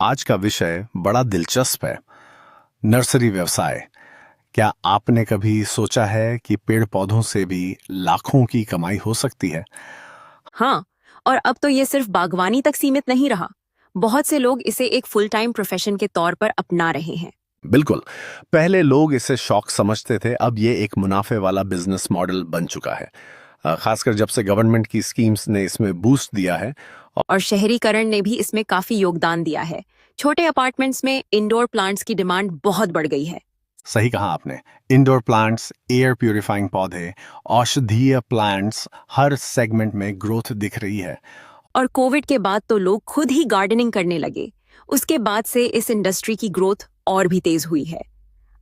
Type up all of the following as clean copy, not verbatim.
आज का विषय बड़ा दिलचस्प है। नर्सरी व्यवसाय। क्या आपने कभी सोचा है कि पेड़ पौधों से भी लाखों की कमाई हो सकती है? हाँ, और अब तो ये सिर्फ बागवानी तक सीमित नहीं रहा। बहुत से लोग इसे एक फुल टाइम प्रोफेशन के तौर पर अपना रहे हैं। बिल्कुल। पहले लोग इसे शौक समझते थे, अब ये एक मुनाफे वाला बिजनेस मॉडल बन चुका है। खासकर जब से गवर्नमेंट की स्कीम्स ने इसमें बूस्ट दिया है। और शहरीकरण ने भी इसमें काफी योगदान दिया है। छोटे अपार्टमेंट्स में इंडोर प्लांट्स की डिमांड बहुत बढ़ गई है। सही कहा आपने। इंडोर प्लांट्स, एयर प्यूरिफाइंग पौधे, औषधीय प्लांट्स, हर सेगमेंट में ग्रोथ दिख रही है। और कोविड के बाद तो लोग खुद ही गार्डनिंग करने लगे। उसके बाद से इस इंडस्ट्री की ग्रोथ और भी तेज हुई है।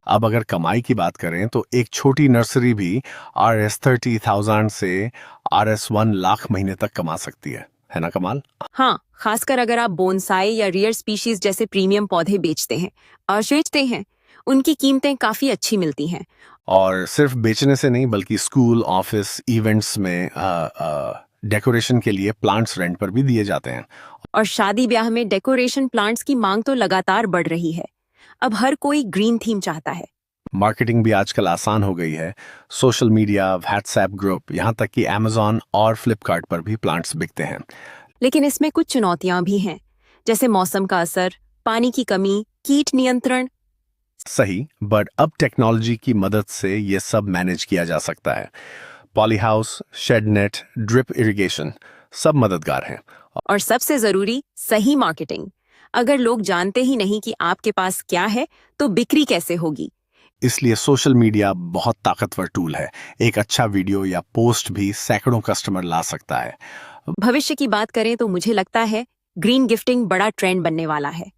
अब अगर कमाई की बात करें तो एक छोटी नर्सरी भी RS30,000 से RS1 लाख महीने तक कमा सकती है ना कमाल? हाँ, खासकर अगर आप बोनसाई या रियर स्पीशीज जैसे प्रीमियम पौधे बेचते हैं, उनकी कीमतें काफी अच्छी मिलती हैं। और सिर्फ बेचने से नहीं बल्कि स्कूल, ऑफिस, इवेंट्स में डेकोरेशन के लिए प्लांट्स रेंट पर भी दिए जाते हैं। और शादी ब्याह में डेकोरेशन प्लांट्स की मांग तो लगातार बढ़ रही है। अब हर कोई ग्रीन थीम चाहता है। मार्केटिंग भी आजकल आसान हो गई है। सोशल मीडिया, व्हाट्सएप ग्रुप, यहाँ तक कि Amazon और फ्लिपकार्ट पर भी प्लांट्स बिकते हैं। लेकिन इसमें कुछ चुनौतियां भी हैं, जैसे मौसम का असर, पानी की कमी, कीट नियंत्रण। सही, बट अब टेक्नोलॉजी की मदद से ये सब मैनेज किया जा सकता है। Poly house, shade net, drip irrigation सब मददगार हैं। और सबसे जरूरी, सही मार्केटिंग। अगर लोग जानते ही नहीं कि आपके पास क्या है, तो बिक्री कैसे होगी? इसलिए सोशल मीडिया बहुत ताकतवर टूल है। एक अच्छा वीडियो या पोस्ट भी सैकड़ों कस्टमर ला सकता है। भविष्य की बात करें तो मुझे लगता है ग्रीन गिफ्टिंग बड़ा ट्रेंड बनने वाला है।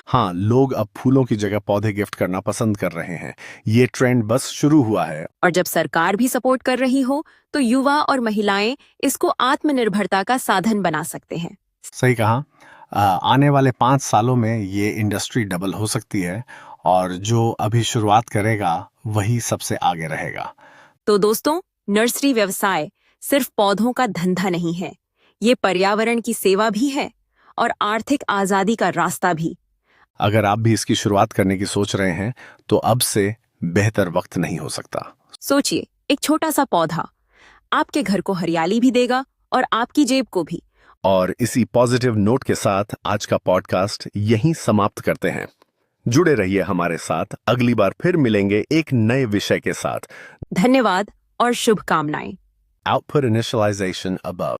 हाँ, लोग अब फूलों की जगह पौधे गिफ्ट करना पसंद कर रहे हैं। ये ट्रेंड बस शुरू हुआ है। और जब सरकार भी सपोर्ट कर रही हो, तो युवा और महिलाएं इसको आत्मनिर्भरता का साधन बना सकते हैं। सही कहा। आने वाले 5 सालों में ये इंडस्ट्री डबल हो सकती है और जो अभी शुरुआत करेगा वही सबसे आगे रहेगा। तो दोस्तों, नर्सरी व्यवसाय सिर्फ पौधों का धंधा नहीं है। ये पर्यावरण की सेवा भी है और आर्थिक आजादी का रास्ता भी। अगर आप भी इसकी शुरुआत करने की सोच रहे हैं तो अब से बेहतर वक्त नहीं हो सकता। सोचिए, एक छोटा सा पौधा आपके घर को हरियाली भी देगा और आपकी जेब को भी। और इसी पॉजिटिव नोट के साथ आज का पॉडकास्ट यहीं समाप्त करते हैं। जुड़े रहिए हमारे साथ, अगली बार फिर मिलेंगे एक नए विषय के साथ। धन्यवाद और शुभकामनाएं। Output initialization above.